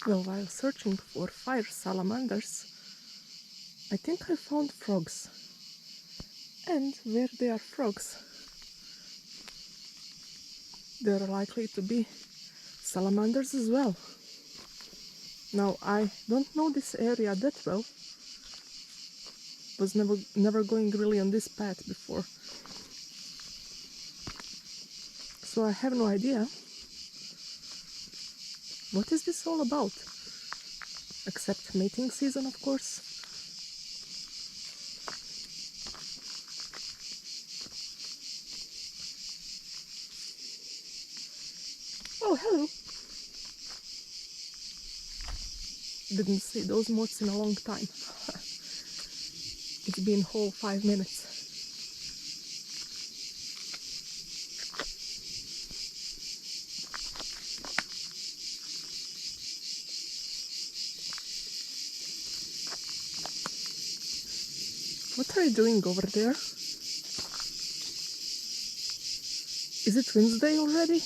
Well, while searching for fire salamanders, I think I found frogs. And where there are frogs, there are likely to be salamanders as well. Now, I don't know this area that well. Was never going really on this path before. So I have no idea. What is this all about? Except mating season, of course. Oh, hello! Didn't see those moths in a long time. It's been whole 5 minutes. What are you doing over there? Is it Wednesday already?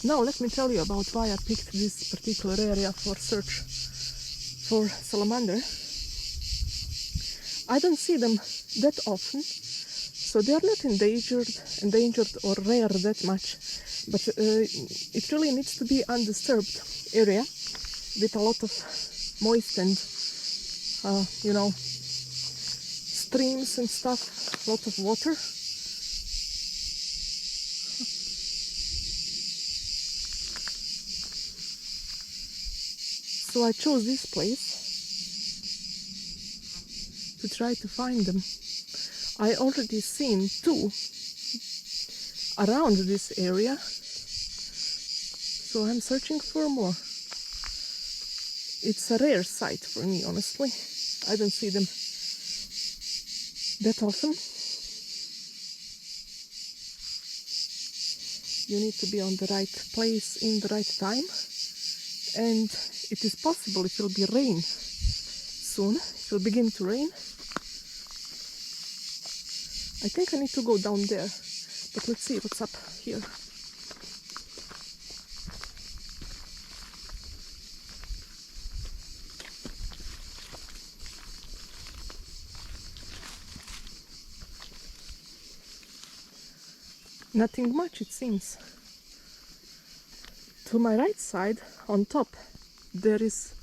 Now let me tell you about why I picked this particular area for search for salamander. I don't see them that often, so they are not endangered or rare that much, but it really needs to be undisturbed area with a lot of moist and streams and stuff, a lot of water. So I chose this place to try to find them. I already seen 2 around this area, so I'm searching for more. It's a rare sight for me, honestly. I don't see them that often. You need to be on the right place in the right time, and it is possible it will be rain soon. It will begin to rain. I think I need to go down there, but let's see what's up here. Nothing much, it seems. To my right side, on top, there is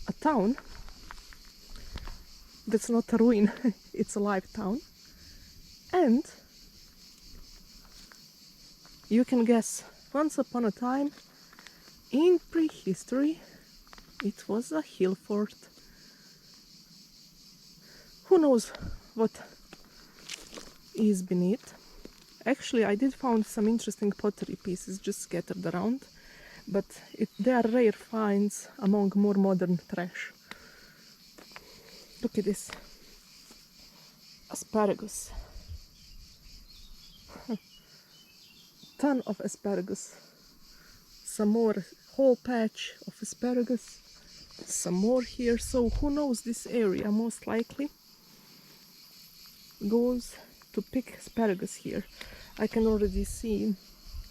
a town. That's not a ruin, it's a live town. And you can guess, once upon a time, in prehistory, it was a hill fort. Who knows what is beneath? Actually, I did find some interesting pottery pieces just scattered around, but they are rare finds among more modern trash. Look at this. Asparagus. Ton of asparagus. Some more whole patch of asparagus. Some more here. So who knows, this area most likely goes to pick asparagus here. I can already see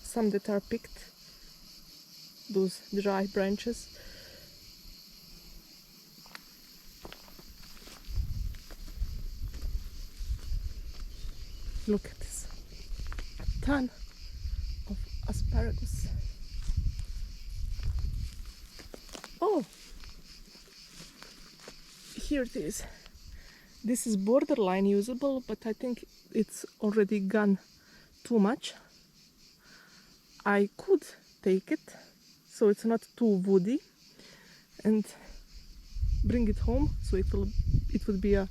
some that are picked. Those dry branches. Look at this. A ton of asparagus. Oh! Here it is. This is borderline usable, but I think it's already gone too much. I could take it, so it's not too woody, and bring it home, so it would be a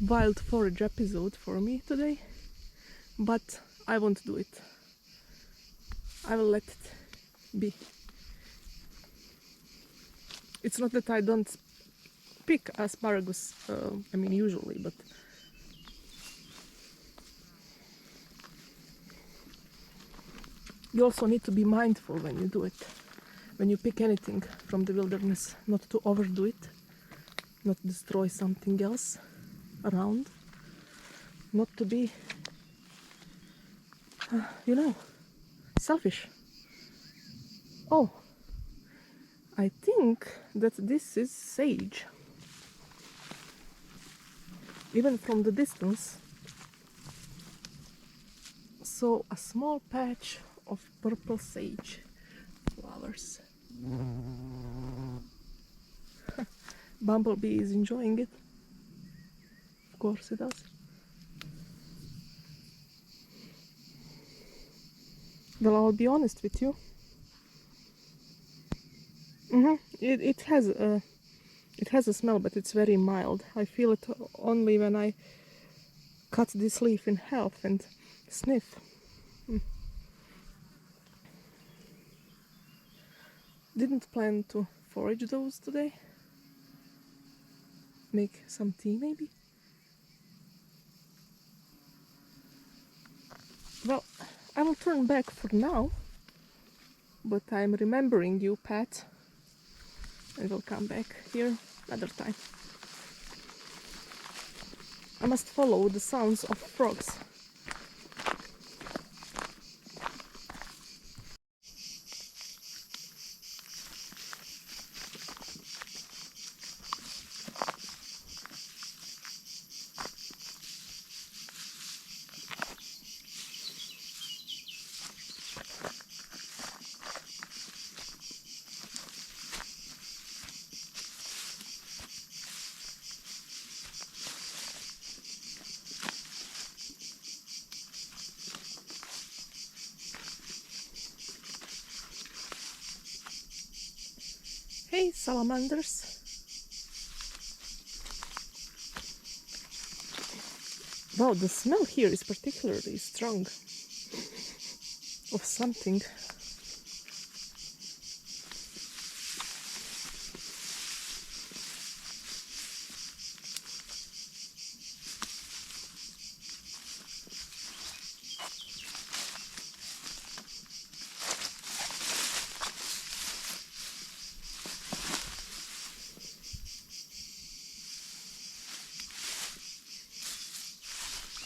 wild forage episode for me today, but I won't do it. I will let it be. It's not that I don't pick asparagus, usually, but you also need to be mindful when you do it. when you pick anything from the wilderness, not to overdo it, not destroy something else around, not to be, selfish. Oh, I think that this is sage. Even from the distance, saw a small patch of purple sage flowers. Bumblebee is enjoying it. Of course it does. Well, I'll be honest with you. It has a smell, but it's very mild. I feel it only when I cut this leaf in half and sniff. Didn't plan to forage those today. Make some tea maybe. Well, I will turn back for now, but I'm remembering you, Pat. I will come back here another time. I must follow the sounds of frogs. Hey, salamanders. Wow, the smell here is particularly strong of something.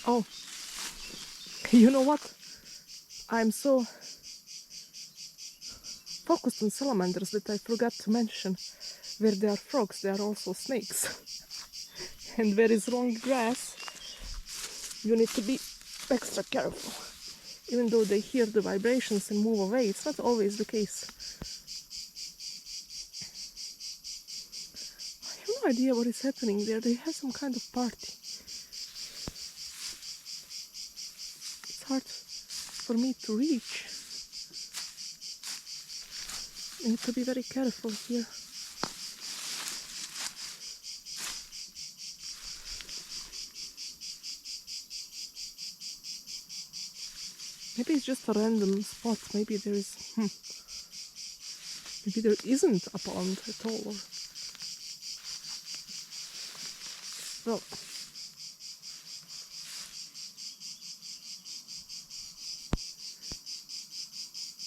Oh, you know what? I'm so focused on salamanders that I forgot to mention where there are frogs, there are also snakes. And where is long grass, you need to be extra careful. Even though they hear the vibrations and move away, it's not always the case. I have no idea what is happening there. They have some kind of party. It's hard for me to reach. I need to be very careful here. Maybe it's just a random spot. Maybe there is... Maybe there isn't a pond at all. Well...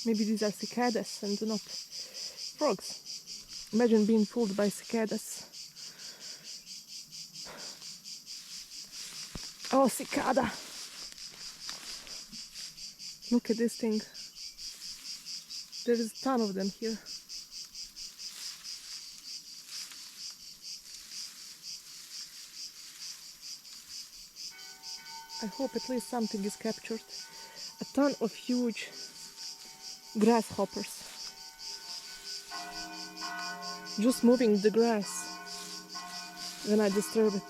Maybe these are cicadas and not frogs. Imagine being fooled by cicadas. Oh, cicada! Look at this thing. There is a ton of them here. I hope at least something is captured. A ton of huge grasshoppers. Just moving the grass when I disturb it.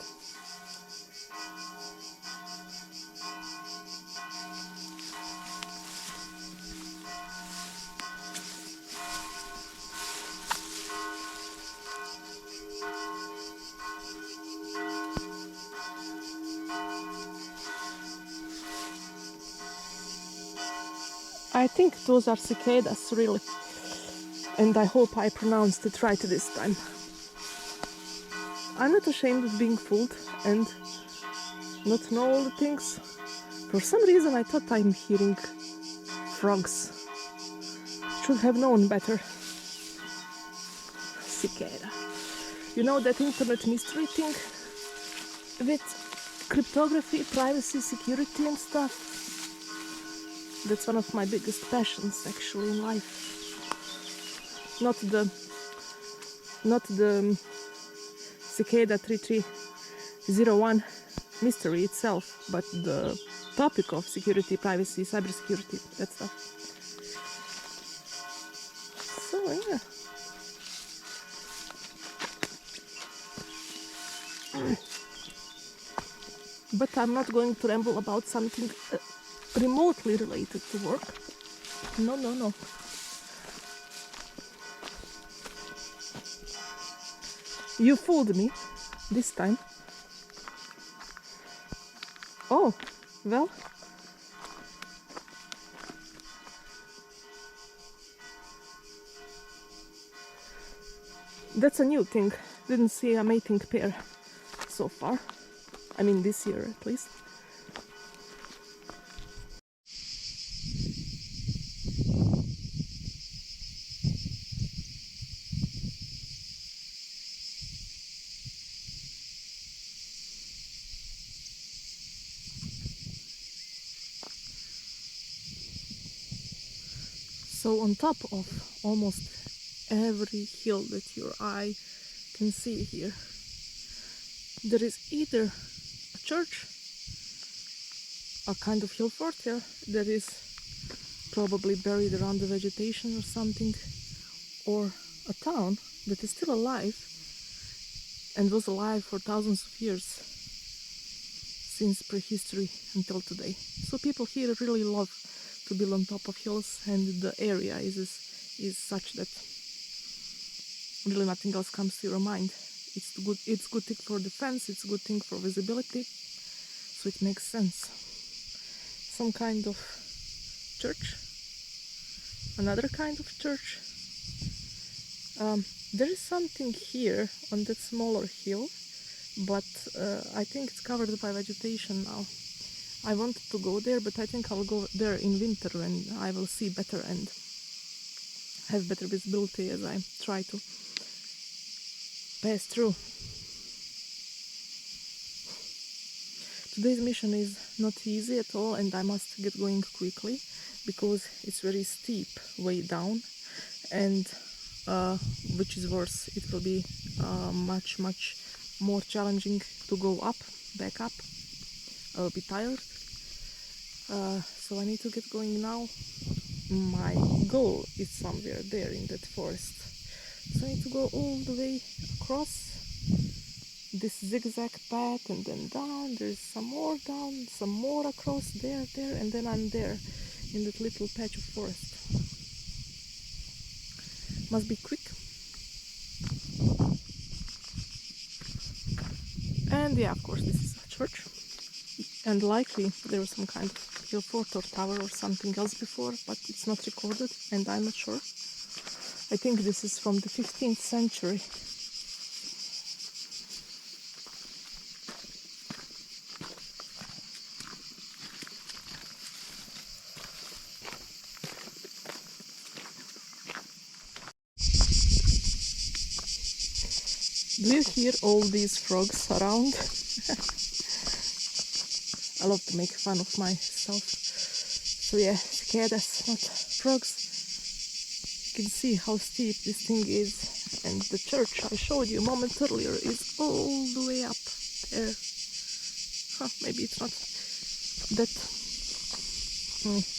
I think those are cicadas, really. And I hope I pronounced it right this time. I'm not ashamed of being fooled and not know all the things. For some reason I thought I'm hearing frogs. Should have known better. cicada. You know that internet mystery thing with cryptography, privacy, security and stuff? That's one of my biggest passions actually in life. Not the cicada 3301 mystery itself, but the topic of security, privacy, cybersecurity, that stuff. So yeah. But I'm not going to ramble about something remotely related to work. No, no, no. You fooled me this time. Oh, well. That's a new thing. Didn't see a mating pair so far. I mean, this year at least. So on top of almost every hill that your eye can see here, there is either a church, a kind of hill fort here that is probably buried around the vegetation or something, or a town that is still alive and was alive for thousands of years, since prehistory until today. So people here really love to build on top of hills, and the area is such that really nothing else comes to your mind. It's good thing for defense, it's a good thing for visibility, so it makes sense. Some kind of church, another kind of church. There is something here on that smaller hill, but I think it's covered by vegetation now. I wanted to go there, but I think I'll go there in winter when I will see better and have better visibility as I try to pass through. Today's mission is not easy at all, and I must get going quickly because it's very steep way down, and which is worse, it will be much more challenging to go up, back up. I'll be tired, so I need to get going now. My goal is somewhere there in that forest, so I need to go all the way across this zigzag path and then down. There's some more down, some more across, there, and then I'm there in that little patch of forest. Must be quick. And yeah, of course, this is a church, and likely there was some kind of hill fort or tower or something else before, but it's not recorded and I'm not sure. I think this is from the 15th century. Do you hear all these frogs around? I love to make fun of myself. So yeah, cicadas, not frogs. You can see how steep this thing is, and the church I showed you a moment earlier is all the way up there. Maybe it's not that,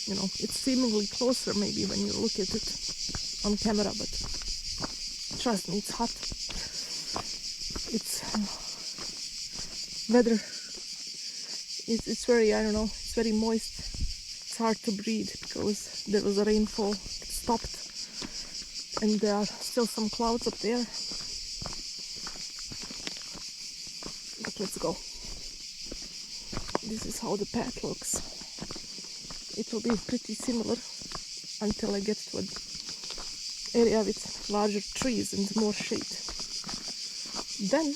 you know, it's seemingly closer maybe when you look at it on camera, but trust me, it's hot. It's weather. It's very, I don't know, it's very moist. It's hard to breathe because there was a rainfall. It stopped, and there are still some clouds up there. But let's go. This is how the path looks. It will be pretty similar until I get to an area with larger trees and more shade. Then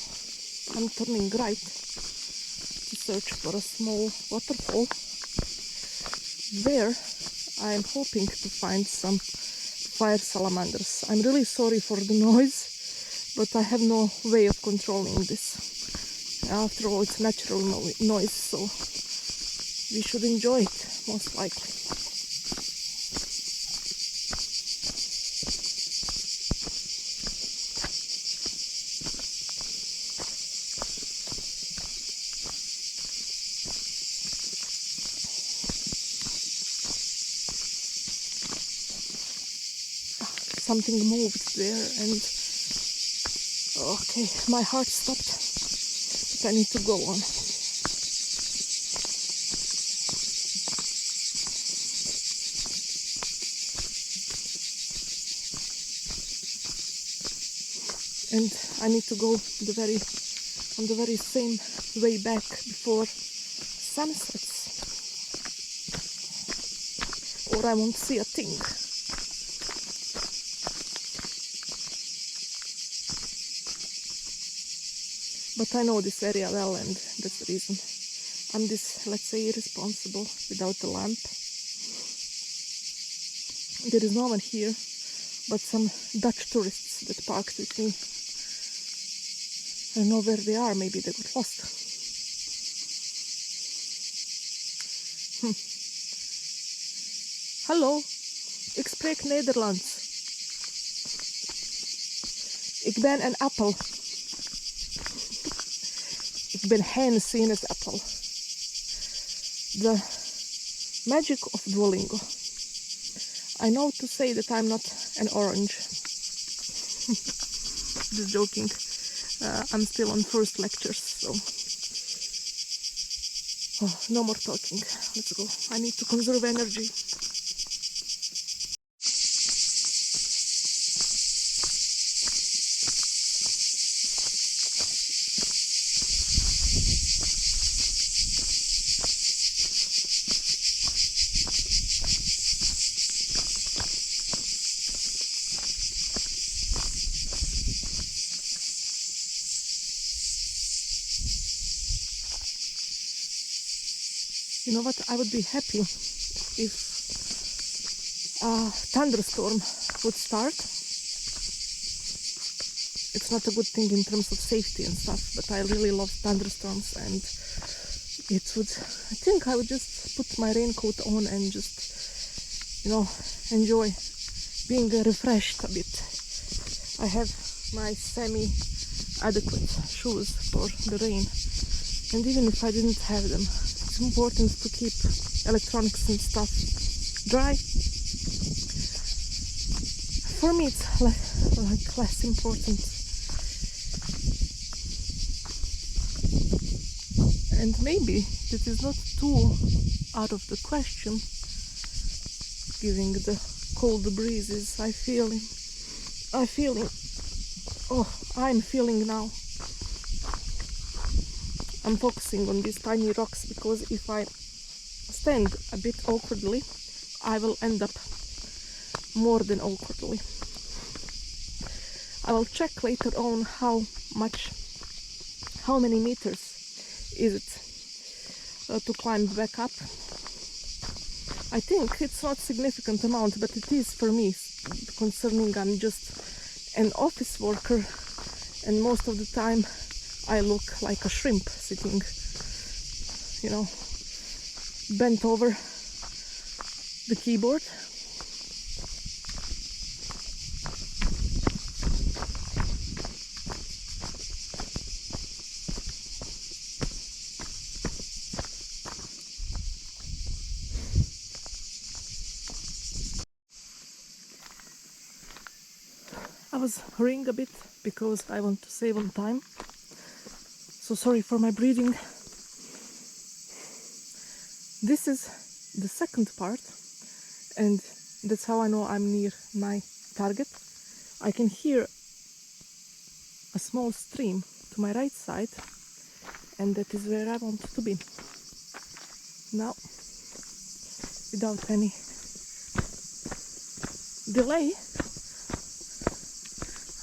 I'm turning right to search for a small waterfall. There I'm hoping to find some fire salamanders. I'm really sorry for the noise, but I have no way of controlling this. After all, it's natural noise, so we should enjoy it, most likely. Something moved there, and okay, my heart stopped, but I need to go on. And I need to go on the very same way back before sunsets, or I won't see a thing. But I know this area well, and that's the reason I'm this, let's say, irresponsible without a lamp. There is no one here, but some Dutch tourists that parked with me. I don't know where they are, maybe they got lost. Hallo, ik spreek Nederlands. Ik ben een appel. Ik ben geen sinaasappel. The magic of Duolingo. I know to say that I'm not an orange. Just joking. I'm still on first lectures, so no more talking. Let's go. I need to conserve energy. You know what? I would be happy if a thunderstorm would start. It's not a good thing in terms of safety and stuff, but I really love thunderstorms, and it would, I think I would just put my raincoat on and just, enjoy being refreshed a bit. I have my semi-adequate shoes for the rain, and even if I didn't have them, it's important to keep electronics and stuff dry. For me, it's like less important. And maybe it is not too out of the question, given the cold breezes I'm feeling now. I'm focusing on these tiny rocks because if I stand a bit awkwardly, I will end up more than awkwardly. I will check later on how many meters is it to climb back up. I think it's not significant amount, but it is for me, concerning I'm just an office worker, and most of the time I look like a shrimp sitting, bent over the keyboard. I was hurrying a bit because I want to save on time. So sorry for my breathing. This is the second part, and that's how I know I'm near my target. I can hear a small stream to my right side, and that is where I want to be. Now, without any delay,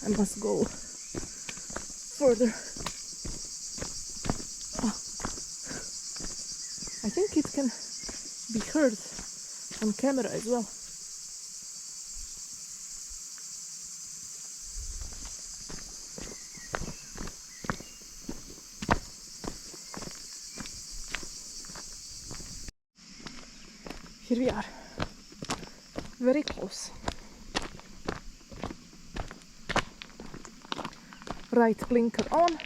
I must go further. I think it can be heard on camera as well. Here we are, very close. Right blinker on.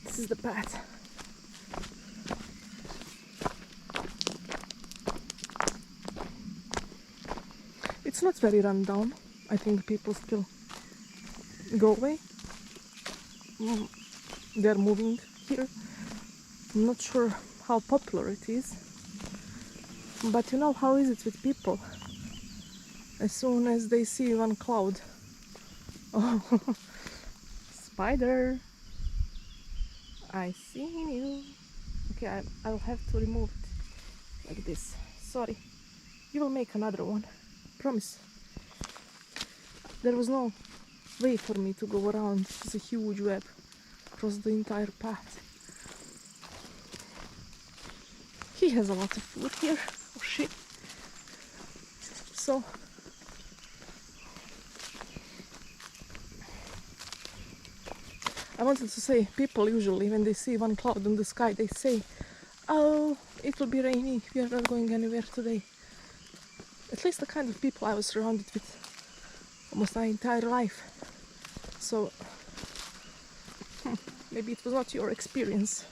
This is the path. It's not very run down. I think people still go away. They're moving here. I'm not sure how popular it is, but you know how is it with people? As soon as they see one cloud, oh, spider, I seen you. Okay, I'll have to remove it like this. Sorry, you will make another one. Promise. There was no way for me to go around. It's a huge web across the entire path. He has a lot of food here, or she. So I wanted to say, people usually when they see one cloud in the sky, they say, oh, it will be rainy, we are not going anywhere today. At least the kind of people I was surrounded with almost my entire life. So maybe it was not your experience,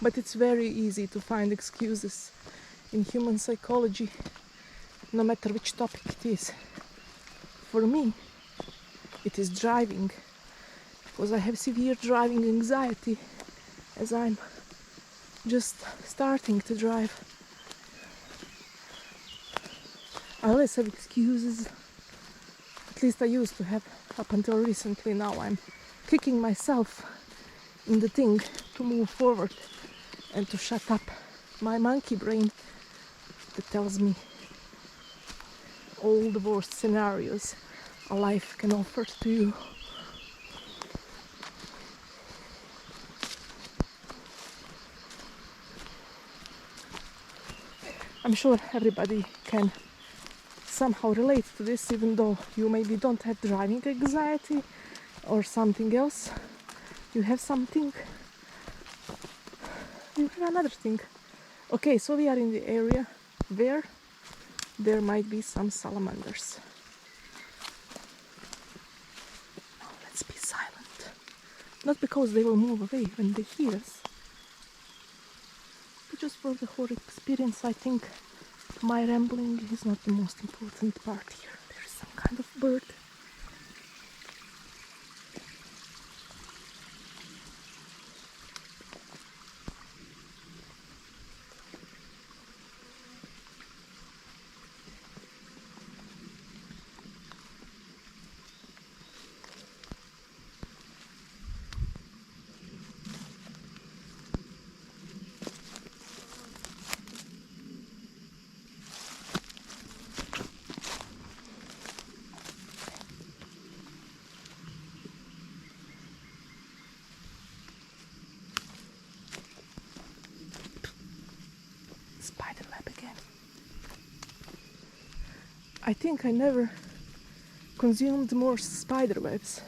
but it's very easy to find excuses in human psychology, no matter which topic it is. For me, it is driving, because I have severe driving anxiety as I'm just starting to drive. I always have excuses, at least I used to have up until recently. Now I'm kicking myself in the thing to move forward and to shut up my monkey brain that tells me all the worst scenarios a life can offer to you. I'm sure everybody can somehow relate to this, even though you maybe don't have driving anxiety or something else. You have something. You have another thing. Okay, so we are in the area where there might be some salamanders. Now let's be silent. Not because they will move away when they hear us, but just for the whole experience. I think my rambling is not the most important part here. There is some kind of bird. Spider web again. I think I never consumed more spider webs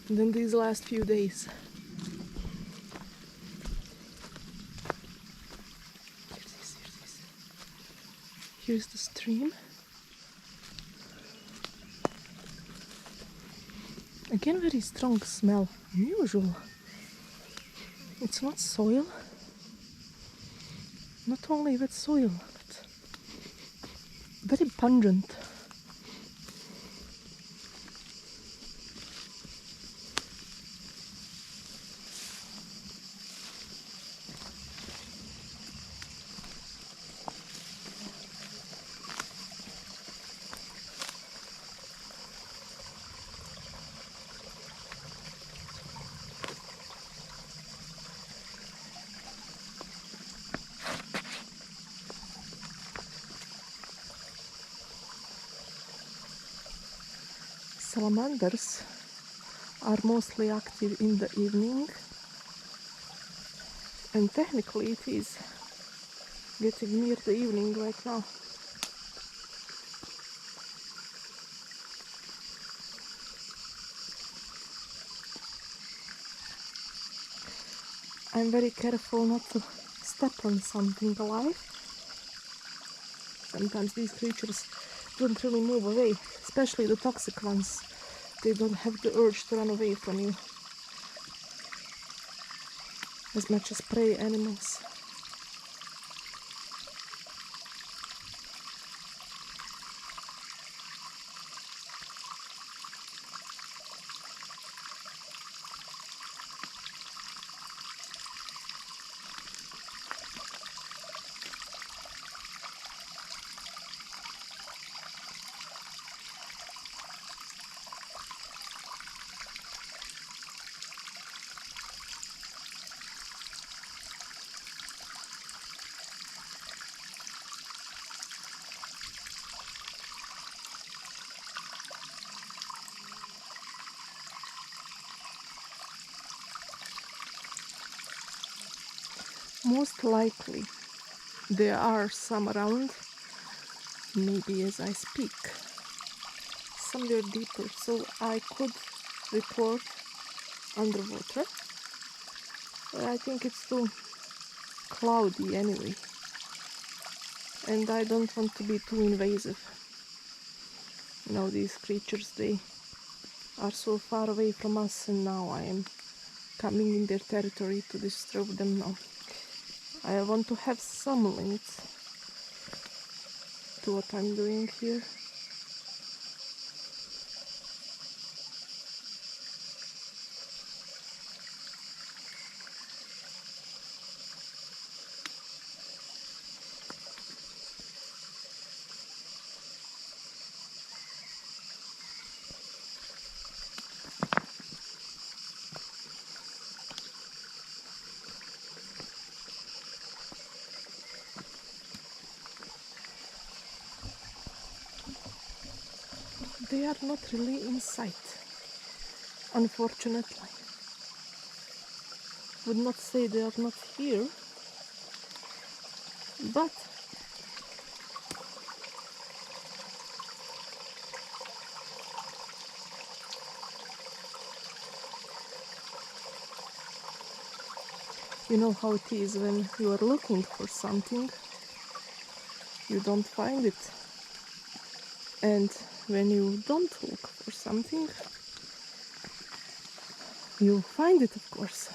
than these last few days. Here's the stream. Again, very strong smell. Unusual. It's not soil. Not only wet soil, but very pungent. Salamanders are mostly active in the evening, and technically it is getting near the evening right now. I'm very careful not to step on something alive. Sometimes these creatures don't really move away, especially the toxic ones. They don't have the urge to run away from you as much as prey animals. Most likely there are some around, maybe as I speak, somewhere deeper, so I could record underwater. But I think it's too cloudy anyway, and I don't want to be too invasive. You know, these creatures, they are so far away from us, and now I am coming in their territory to disturb them now. I want to have some limits to what I'm doing here. They are not really in sight, unfortunately. Would not say they are not here, but you know how it is when you are looking for something, you don't find it. And when you don't look for something, you find it, of course.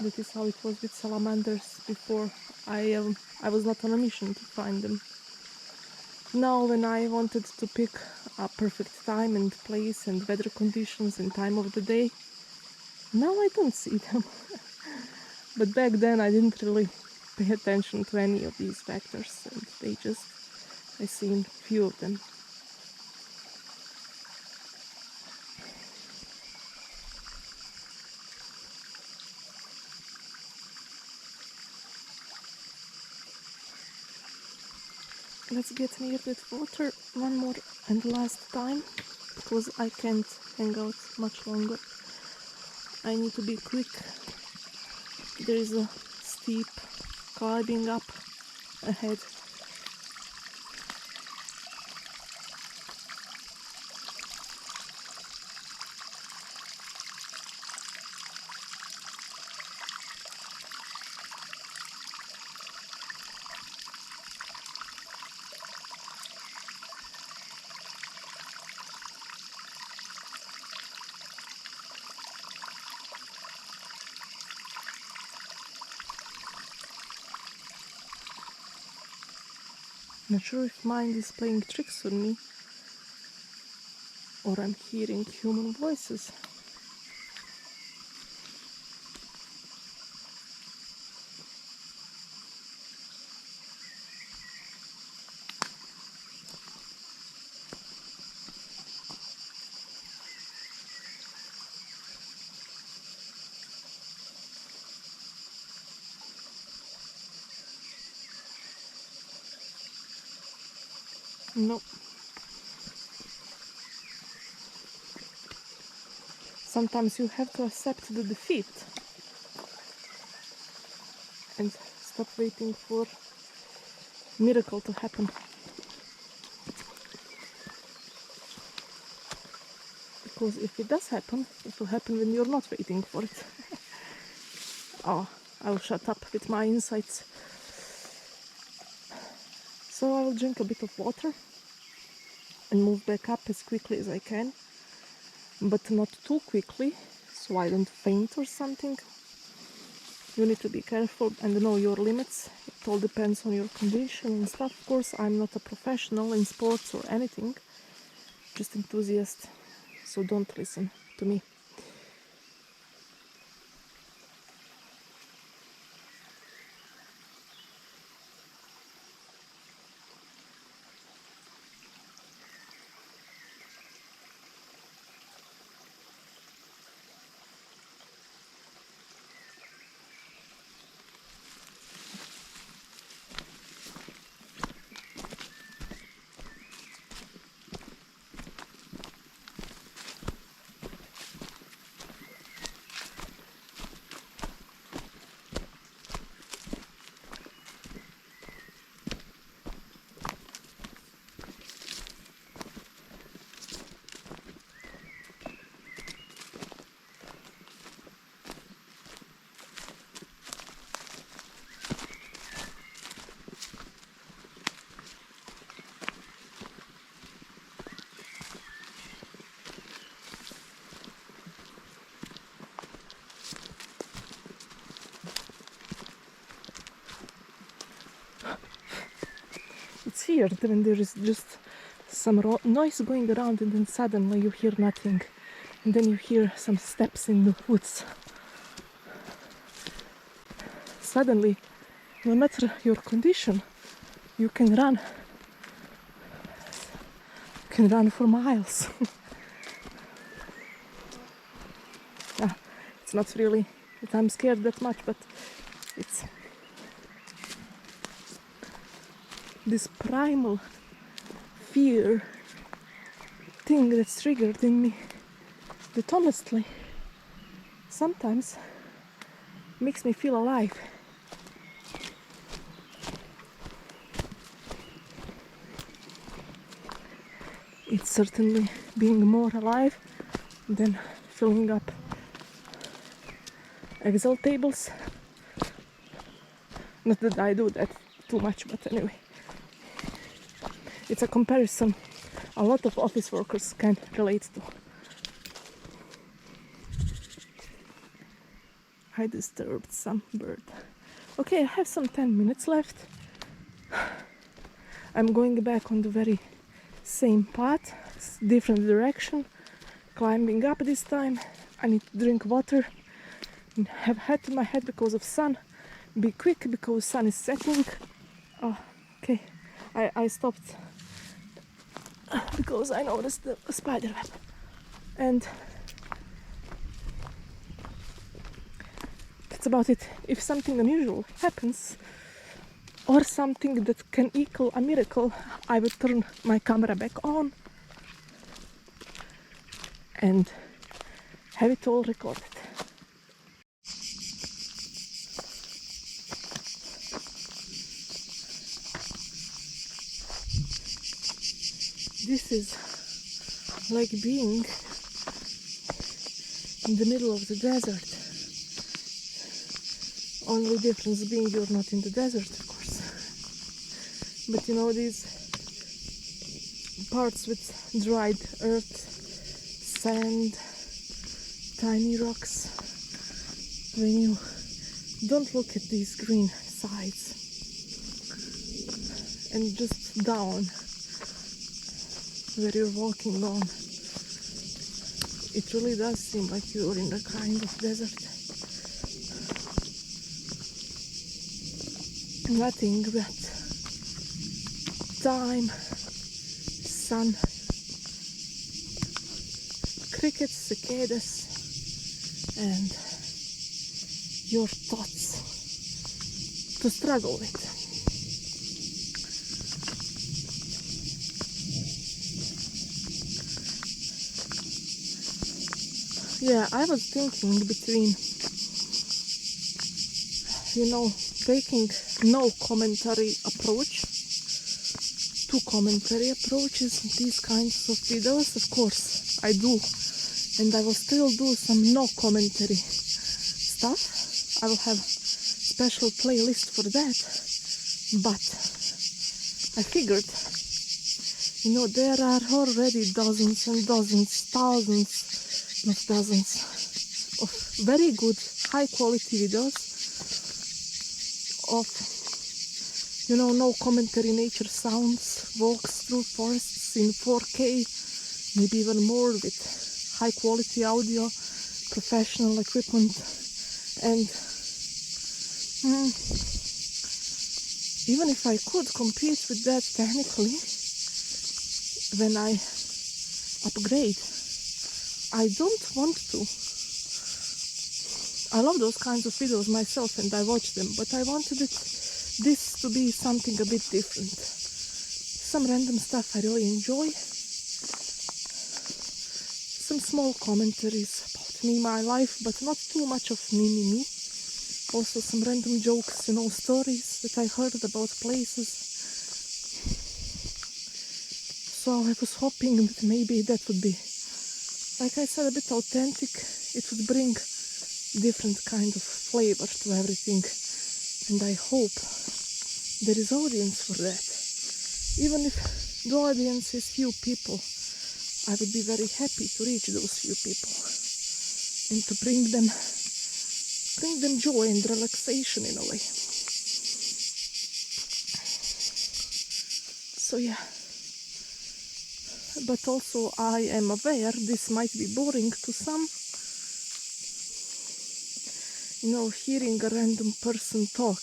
That is how it was with salamanders before. I was not on a mission to find them. Now when I wanted to pick a perfect time and place and weather conditions and time of the day, now I don't see them. But back then I didn't really pay attention to any of these factors, and I seen few of them. Let's get near that water one more and last time, because I can't hang out much longer. I need to be quick. There is a steep climbing up ahead. Not sure if mind is playing tricks on me, or I'm hearing human voices. No. Sometimes you have to accept the defeat and stop waiting for miracle to happen. Because if it does happen, it will happen when you're not waiting for it. Oh, I'll shut up with my insights. So I'll drink a bit of water and move back up as quickly as I can, but not too quickly, so I don't faint or something. You need to be careful and know your limits. It all depends on your condition and stuff. Of course, I'm not a professional in sports or anything, just enthusiast, so don't listen to me. It's weird when there is just some noise going around and then suddenly you hear nothing, and then you hear some steps in the woods. Suddenly, no matter your condition, you can run for miles. It's not really that I'm scared that much, but it's this primal fear thing that's triggered in me that honestly sometimes makes me feel alive. It's certainly being more alive than filling up Excel tables. Not that I do that too much, but anyway. It's a comparison a lot of office workers can relate to. I disturbed some bird. Okay, I have some 10 minutes left. I'm going back on the very same path, different direction, climbing up this time. I need to drink water and have hat to my head because of sun. Be quick because sun is setting. Oh, okay, I stopped because I noticed the spider web. And that's about it. If something unusual happens, or something that can equal a miracle, I will turn my camera back on and have it all recorded. This is like being in the middle of the desert. Only difference being you're not in the desert, of course. But you know, these parts with dried earth, sand, tiny rocks, when you don't look at these green sides and just down where you're walking on, it really does seem like you're in a kind of desert. Nothing but time, sun, crickets, cicadas, and your thoughts to struggle with. Yeah, I was thinking between, taking no commentary approach to commentary approaches, these kinds of videos. Of course, I do, and I will still do some no commentary stuff. I will have special playlist for that. But I figured, there are already dozens and dozens, thousands, not dozens, of very good, high quality videos of, no commentary nature sounds, walks through forests in 4K, maybe even more, with high quality audio, professional equipment, and even if I could compete with that technically, when I upgrade, I don't want to. I love those kinds of videos myself and I watch them, but I wanted this to be something a bit different. Some random stuff I really enjoy, some small commentaries about me, my life, but not too much of me. Also some random jokes, stories that I heard about places. So I was hoping that maybe that would be, like I said, a bit authentic. It would bring different kind of flavor to everything, and I hope there is audience for that. Even if the audience is few people, I would be very happy to reach those few people and to bring them joy and relaxation in a way. So yeah, but also I am aware this might be boring to some. Hearing a random person talk,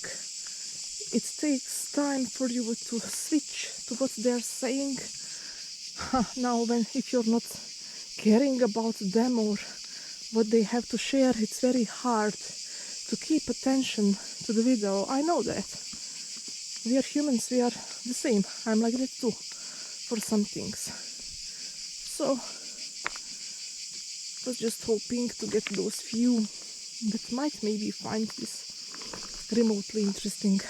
it takes time for you to switch to what they're saying. Now, if you're not caring about them or what they have to share, it's very hard to keep attention to the video. I know that. We are humans, we are the same. I'm like that too, for some things. So, was just hoping to get those few that might maybe find this remotely interesting.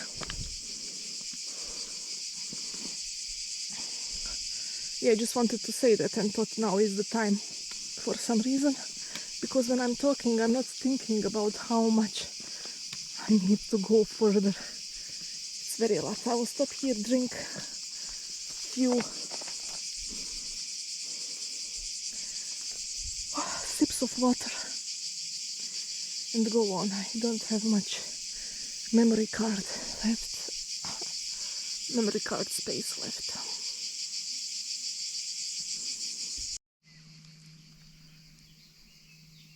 Yeah, I just wanted to say that and thought now is the time for some reason, because when I'm talking I'm not thinking about how much I need to go further. It's very lot. I will stop here, drink few sips of water and go on. I don't have much memory card space left.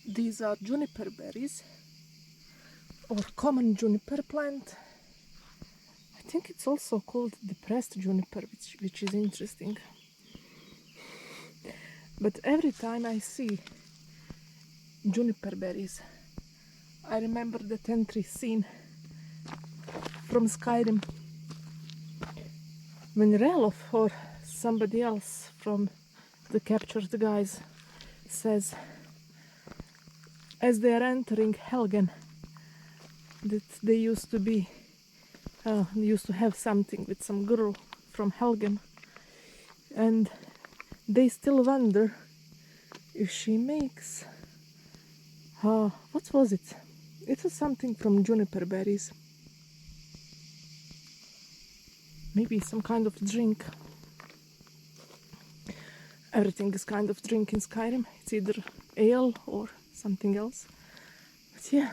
These are juniper berries, or common juniper plant. I think it's also called depressed juniper, which is interesting. But every time I see juniper berries, I remember that entry scene from Skyrim when Relof or somebody else from the captured guys says, as they are entering Helgen, that they used to have something with some girl from Helgen, and they still wonder if she makes what was it? It was something from juniper berries. Maybe some kind of drink. Everything is kind of drink in Skyrim. It's either ale or something else. But yeah,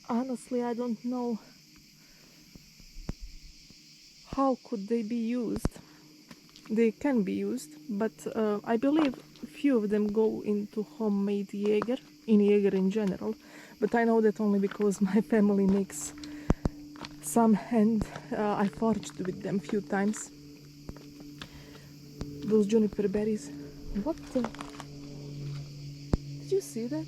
honestly, I don't know how could they be used. They can be used, but I believe few of them go into homemade Jaeger in general. But I know that only because my family makes some, and I foraged with them few times. Those juniper berries. What the? Did you see that?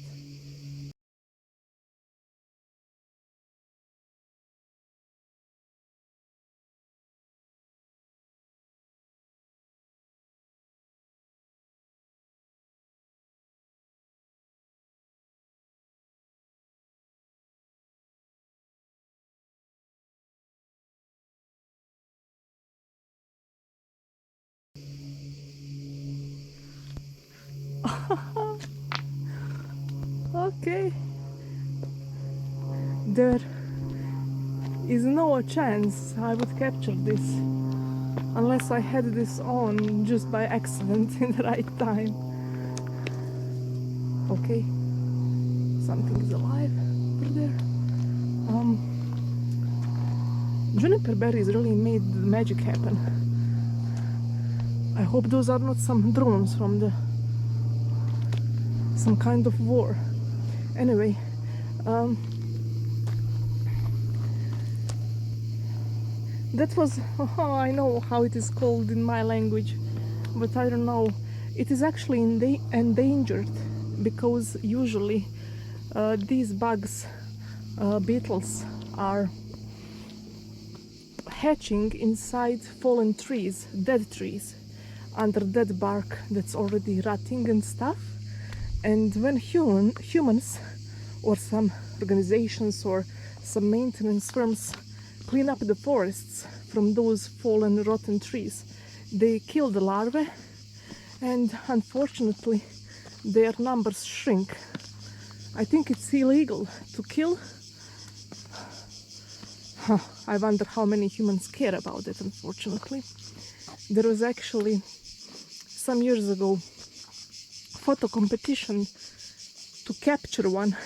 Okay, there is no chance I would capture this unless I had this on just by accident in the right time. Okay, something is alive over there. Juniper berries really made the magic happen. I hope those are not some drones from some kind of war. Anyway, that was, oh, I know how it is called in my language, but I don't know. It is actually endangered because usually these bugs, beetles, are hatching inside fallen trees, dead trees, under dead bark that's already rotting and stuff. And when humans or some organizations or some maintenance firms clean up the forests from those fallen rotten trees, they kill the larvae, and unfortunately their numbers shrink. I think it's illegal to kill. I wonder how many humans care about it, unfortunately. There was actually some years ago photo competition to capture one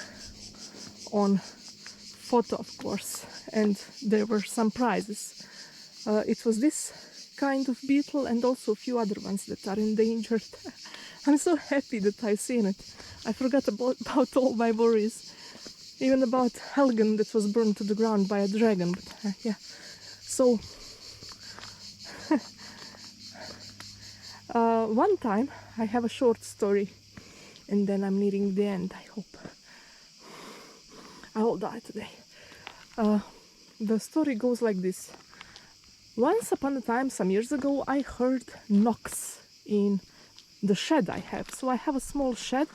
on photo, of course, and there were some prizes. It was this kind of beetle and also a few other ones that are endangered. I'm so happy that I've seen it. I forgot about all my worries, even about Helgen that was burned to the ground by a dragon. But yeah, so one time, I have a short story, and then I'm nearing the end, I hope. I will die today. The story goes like this. Once upon a time, some years ago, I heard knocks in the shed I have. So I have a small shed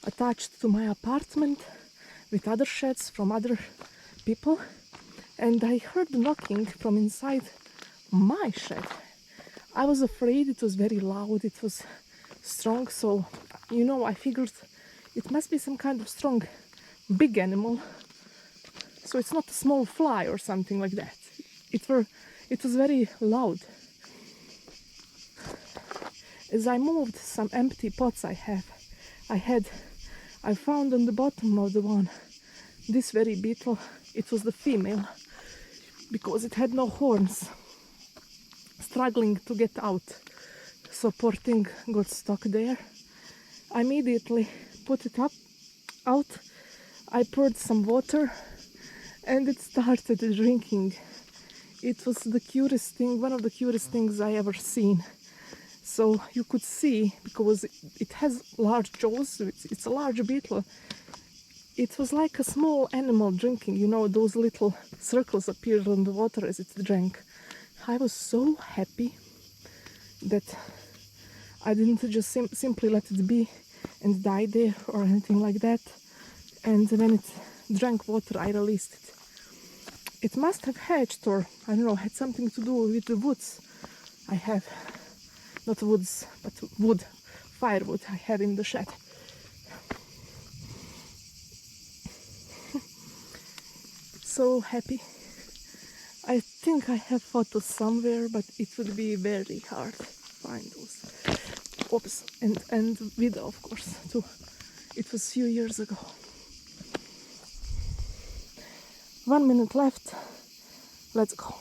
attached to my apartment with other sheds from other people. And I heard knocking from inside my shed. I was afraid, it was very loud, it was strong, so, I figured it must be some kind of strong, big animal. So it's not a small fly or something like that. It was very loud. As I moved some empty pots I found on the bottom of the one this very beetle. It was the female because it had no horns, struggling to get out. So poor thing got stuck there. I immediately put it out. I poured some water and it started drinking. It was the cutest thing, one of the cutest things I ever seen. So you could see, because it has large jaws, it's a large beetle. It was like a small animal drinking, those little circles appeared on the water as it drank. I was so happy that I didn't just simply let it be and die there or anything like that. And when it drank water, I released it. It must have hatched, or I don't know, had something to do with the woods I have. Not woods, but wood, firewood I have in the shed. So happy. I think I have photos somewhere, but it would be very hard to find those. Oops, and video, of course, too. It was a few years ago. 1 minute left. Let's go.